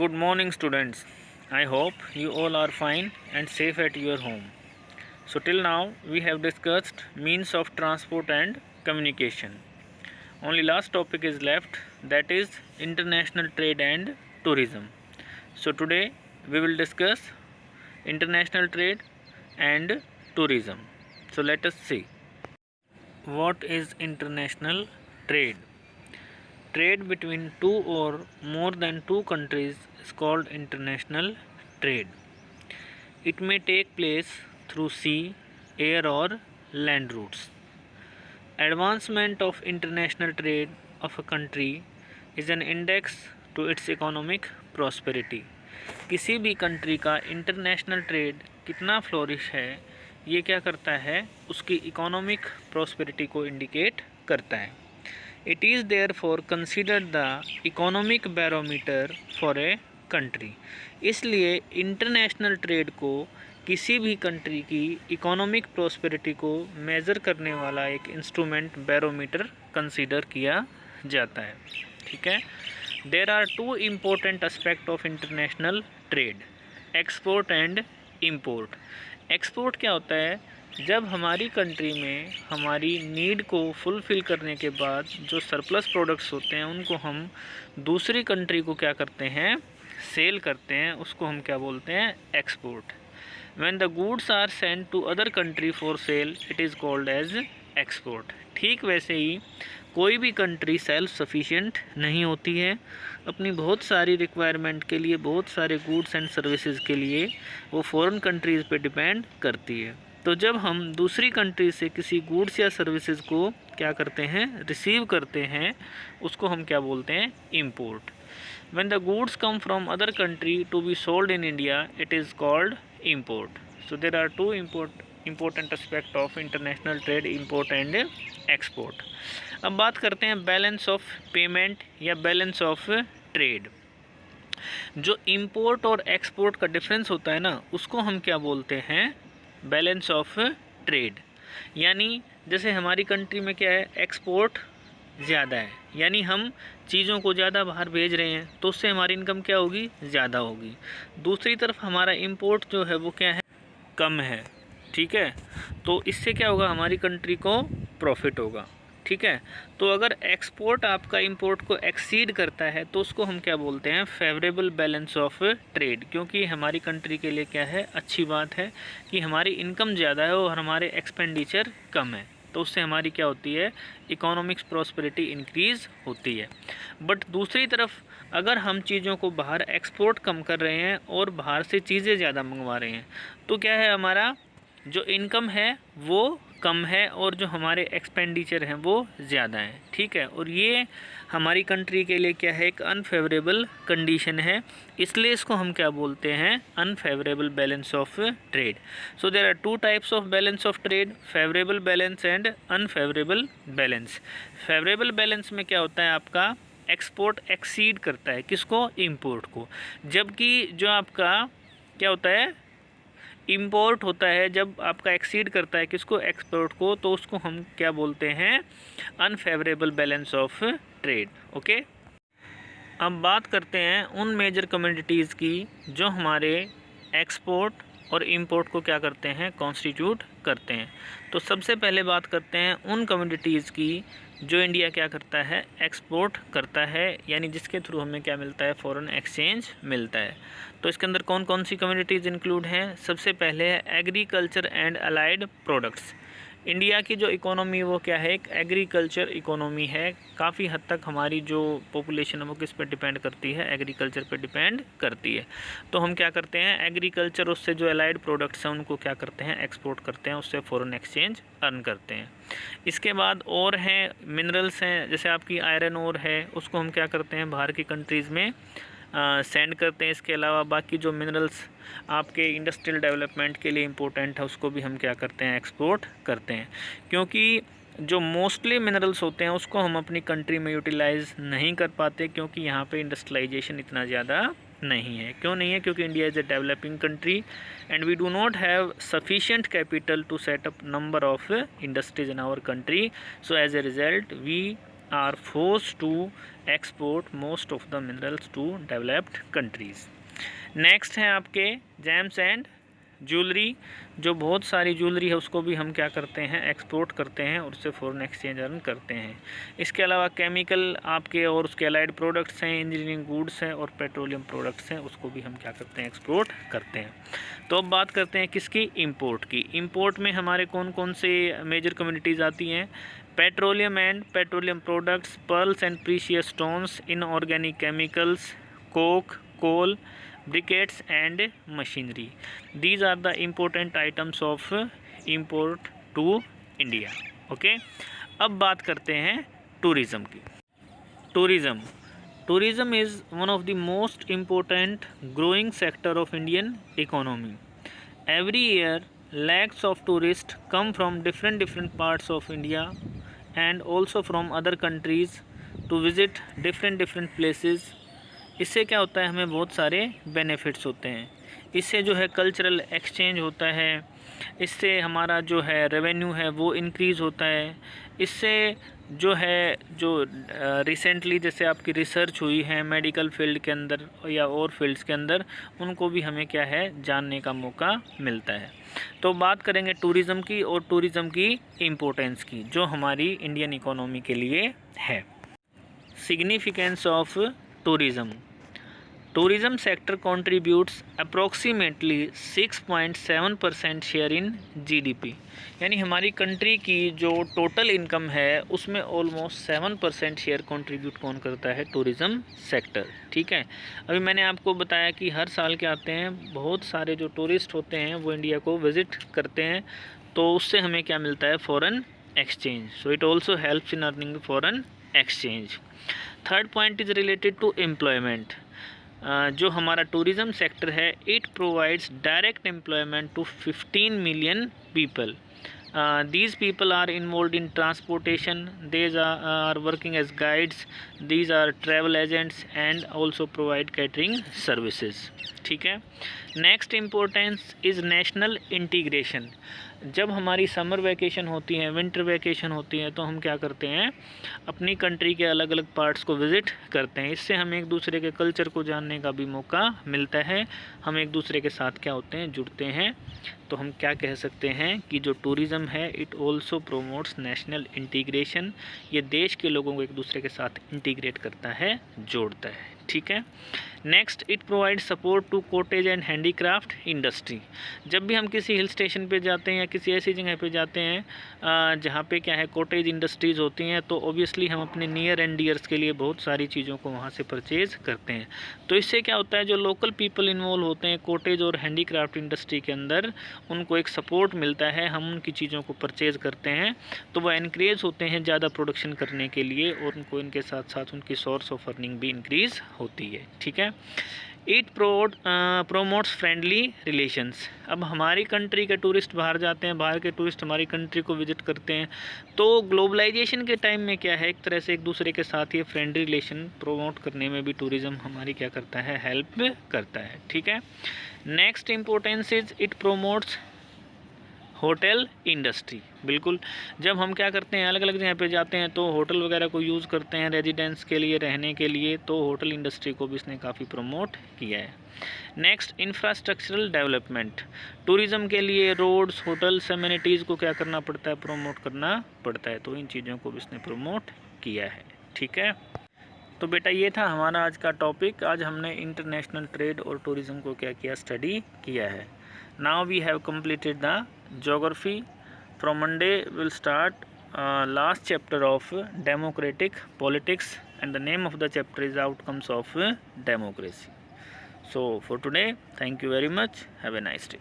Good morning, students. I hope you all are fine and safe at your home. So, till now, we have discussed means of transport and communication. Only last topic is left, that is international trade and tourism. So, today we will discuss international trade and tourism. So, let us see. What is international trade? Trade between two or more than two countries is called international trade. It may take place through sea, air, or land routes. Advancement of international trade of a country is an index to its economic prosperity. किसी भी country का international trade कितना flourish है, ये क्या करता है, उसकी इकोनॉमिक प्रॉस्पेरिटी को इंडिकेट करता है. It is therefore considered the economic barometer for a country. इसलिए इंटरनेशनल ट्रेड को किसी भी कंट्री की इकोनॉमिक प्रॉस्पेरिटी को मेज़र करने वाला एक इंस्ट्रूमेंट बैरोमीटर कंसीडर किया जाता है. ठीक है. There are two important aspect of international trade, export and import. Export क्या होता है? जब हमारी कंट्री में हमारी नीड को फुलफ़िल करने के बाद जो सरप्लस प्रोडक्ट्स होते हैं उनको हम दूसरी कंट्री को क्या करते हैं, सेल करते हैं, उसको हम क्या बोलते हैं, export. When the goods are send to other country for sale it is called as export. ठीक वैसे ही कोई भी कंट्री सेल्फ सफिशिएंट नहीं होती है. अपनी बहुत सारी रिक्वायरमेंट के लिए, बहुत सारे गुड्स एंड सर्विसेज के लिए वो फॉरेन कंट्रीज़ पे डिपेंड करती है. तो जब हम दूसरी कंट्री से किसी गुड्स या सर्विसेज को क्या करते हैं, रिसीव करते हैं, उसको हम क्या बोलते हैं, import. When the goods come from other country to be sold in India it is called import. So there are two important aspect of international trade, import and export. अब बात करते हैं बैलेंस ऑफ पेमेंट या balance of trade. जो import और export का difference होता है ना, उसको हम क्या बोलते हैं, बैलेंस ऑफ ट्रेड. यानी जैसे हमारी कंट्री में क्या है, एक्सपोर्ट ज़्यादा है, यानी हम चीज़ों को ज़्यादा बाहर भेज रहे हैं, तो उससे हमारी इनकम क्या होगी, ज़्यादा होगी. दूसरी तरफ हमारा इंपोर्ट जो है वो क्या है, कम है. ठीक है. तो इससे क्या होगा, हमारी कंट्री को प्रॉफिट होगा. ठीक है. तो अगर एक्सपोर्ट आपका इंपोर्ट को एक्सीड करता है तो उसको हम क्या बोलते हैं, फेवरेबल बैलेंस ऑफ ट्रेड. क्योंकि हमारी कंट्री के लिए क्या है, अच्छी बात है कि हमारी इनकम ज़्यादा है और हमारे एक्सपेंडिचर कम है, तो उससे हमारी क्या होती है, इकोनॉमिक्स प्रॉस्पेरिटी इंक्रीज़ होती है. बट दूसरी तरफ अगर हम चीज़ों को बाहर एक्सपोर्ट कम कर रहे हैं और बाहर से चीज़ें ज़्यादा मंगवा रहे हैं, तो क्या है, हमारा जो इनकम है वो कम है और जो हमारे एक्सपेंडिचर हैं वो ज़्यादा हैं. ठीक है. और ये हमारी कंट्री के लिए क्या है, एक अनफेवरेबल कंडीशन है. इसलिए इसको हम क्या बोलते हैं, unfavourable balance of trade. So there are two types of balance of trade, favourable balance and unfavourable balance. Favourable balance में क्या होता है, आपका एक्सपोर्ट एक्सीड करता है किसको, इंपोर्ट को. जबकि जो आपका क्या होता है, इंपोर्ट होता है, जब आपका एक्सीड करता है किसको, एक्सपोर्ट को, तो उसको हम क्या बोलते हैं, unfavourable balance of trade. Okay. अब बात करते हैं उन मेजर कम्युनिटीज़ की जो हमारे एक्सपोर्ट और इंपोर्ट को क्या करते हैं, कॉन्स्टिट्यूट करते हैं. तो सबसे पहले बात करते हैं उन कम्युनिटीज़ की जो इंडिया क्या करता है, एक्सपोर्ट करता है, यानी जिसके थ्रू हमें क्या मिलता है, फॉरेन एक्सचेंज मिलता है. तो इसके अंदर कौन कौन सी कम्युनिटीज़ इंक्लूड हैं. सबसे पहले है agriculture and allied products. India की जो इकोनॉमी वो क्या है, एक एग्रीकल्चर इकोनॉमी है. काफ़ी हद तक हमारी जो पॉपुलेशन है वो किस पे डिपेंड करती है, एग्रीकल्चर पे डिपेंड करती है. तो हम क्या करते हैं, एग्रीकल्चर, उससे जो अलाइड प्रोडक्ट्स हैं उनको क्या करते हैं, एक्सपोर्ट करते हैं, उससे फॉरेन एक्सचेंज अर्न करते हैं. इसके बाद और हैं मिनरल्स हैं, जैसे आपकी आयरन ओर है, उसको हम क्या करते हैं, बाहर की कंट्रीज़ में सेंड करते हैं. इसके अलावा बाकी जो मिनरल्स आपके इंडस्ट्रियल डेवलपमेंट के लिए इम्पोर्टेंट है उसको भी हम क्या करते हैं, एक्सपोर्ट करते हैं. क्योंकि जो मोस्टली मिनरल्स होते हैं उसको हम अपनी कंट्री में यूटिलाइज़ नहीं कर पाते, क्योंकि यहाँ पे इंडस्ट्रियलाइजेशन इतना ज़्यादा नहीं है. क्यों नहीं है, क्योंकि India is a developing country and we do not have sufficient capital to set up number of industries in our country. So as a result we are forced to export most of the minerals to developed countries. Next हैं आपके James and jewellery, जो बहुत सारी jewellery है उसको भी हम क्या करते हैं, एक्सपोर्ट करते हैं और उससे फॉरेन एक्सचेंज अर्न करते हैं। इसके अलावा केमिकल आपके और उसके अलाइड प्रोडक्ट्स हैं, इंजीनियरिंग गुड्स हैं और पेट्रोलियम प्रोडक्ट्स हैं, उसको भी हम क्या करते हैं, एक्सपोर्ट करते हैं। तो अब बात करते हैं किसकी, इंपोर्ट की। इंपोर्ट में हमारे कौन कौन से मेजर कम्युनिटीज़ आती हैं, petroleum and petroleum products, pearls and precious stones, inorganic chemicals, coke, coal, briquettes and machinery. These are the important items of import to India. Okay, अब बात करते हैं टूरिज़्म की। Tourism is one of the most important growing sector of Indian economy. Every year lakhs of tourists come from different parts of India and also from other countries to visit different places. इससे क्या होता है, हमें बहुत सारे benefits होते हैं। इससे जो है कल्चरल एक्सचेंज होता है, इससे हमारा जो है रेवेन्यू है वो इंक्रीज़ होता है। इससे जो है जो रिसेंटली जैसे आपकी रिसर्च हुई है मेडिकल फील्ड के अंदर या और फील्ड्स के अंदर, उनको भी हमें क्या है, जानने का मौका मिलता है। तो बात करेंगे टूरिज़्म की और टूरिज़्म की इम्पोर्टेंस की, जो हमारी इंडियन इकोनॉमी के लिए है। Significance of tourism sector contributes approximately 6.7% share in GDP, यानी हमारी कंट्री की जो टोटल इनकम है उसमें ऑलमोस्ट 7% शेयर कंट्रीब्यूट कौन करता है, टूरिज़्म सेक्टर। ठीक है, अभी मैंने आपको बताया कि हर साल के आते हैं बहुत सारे जो टूरिस्ट होते हैं वो इंडिया को विज़िट करते हैं, तो उससे हमें क्या मिलता है, foreign exchange. So it also helps in earning foreign exchange. Third point is related to employment. जो हमारा टूरिज़्म सेक्टर है, it provides direct employment to 15 million people. These people are involved in transportation, these are working as guides, these are travel agents and also provide catering services. ठीक है, next importance is national integration. जब हमारी summer vacation होती है, winter vacation होती है, तो हम क्या करते हैं, अपनी कंट्री के अलग अलग पार्ट्स को विज़िट करते हैं। इससे हमें एक दूसरे के कल्चर को जानने का भी मौका मिलता है, हम एक दूसरे के साथ क्या होते हैं, जुड़ते हैं। तो हम क्या कह सकते हैं कि जो टूरिज़्म है it also promotes national integration, ये देश के लोगों को एक दूसरे के साथ इंटीग्रेट करता है, जोड़ता है। ठीक है, next it provide support to cottage and handicraft industry. जब भी हम किसी हिल स्टेशन पे जाते हैं या किसी ऐसी जगह पे जाते हैं जहाँ पे क्या है, कॉटेज इंडस्ट्रीज़ होती हैं, तो ऑब्वियसली हम अपने नियर एंड डियर्स के लिए बहुत सारी चीज़ों को वहाँ से परचेज़ करते हैं। तो इससे क्या होता है, जो लोकल पीपल इन्वॉल्व होते हैं कॉटेज और हैंडीक्राफ्ट इंडस्ट्री के अंदर, उनको एक सपोर्ट मिलता है, हम उनकी चीज़ों को परचेज़ करते हैं, तो वो इनक्रेज होते हैं ज़्यादा प्रोडक्शन करने के लिए, और उनको इनके साथ साथ उनकी सोर्स ऑफ अर्निंग भी इंक्रीज़ होती है। ठीक है, इट प्रोमोट्स फ्रेंडली रिलेशंस। अब हमारी कंट्री के टूरिस्ट बाहर जाते हैं, बाहर के टूरिस्ट हमारी कंट्री को विजिट करते हैं, तो ग्लोबलाइजेशन के टाइम में क्या है, एक तरह से एक दूसरे के साथ ये फ्रेंडली रिलेशन प्रोमोट करने में भी टूरिज़्म हमारी क्या करता है, हेल्प करता है। ठीक है, next importance is it promotes hotel industry. बिल्कुल, जब हम क्या करते हैं, अलग अलग जगह पे जाते हैं तो होटल वगैरह को यूज़ करते हैं रेजिडेंस के लिए, रहने के लिए, तो होटल इंडस्ट्री को भी इसने काफ़ी प्रमोट किया है। Next infrastructural development. टूरिज़्म के लिए रोड्स, होटल्स, एमिनिटीज़ को क्या करना पड़ता है, प्रमोट करना पड़ता है, तो इन चीज़ों को भी इसने प्रमोट किया है। ठीक है, तो बेटा ये था हमारा आज का टॉपिक। आज हमने इंटरनेशनल ट्रेड और टूरिज़्म को क्या किया, स्टडी किया है। Now we have completed the geography. From Monday we'll start last chapter of democratic politics, and the name of the chapter is outcomes of democracy. So for today, thank you very much. Have a nice day.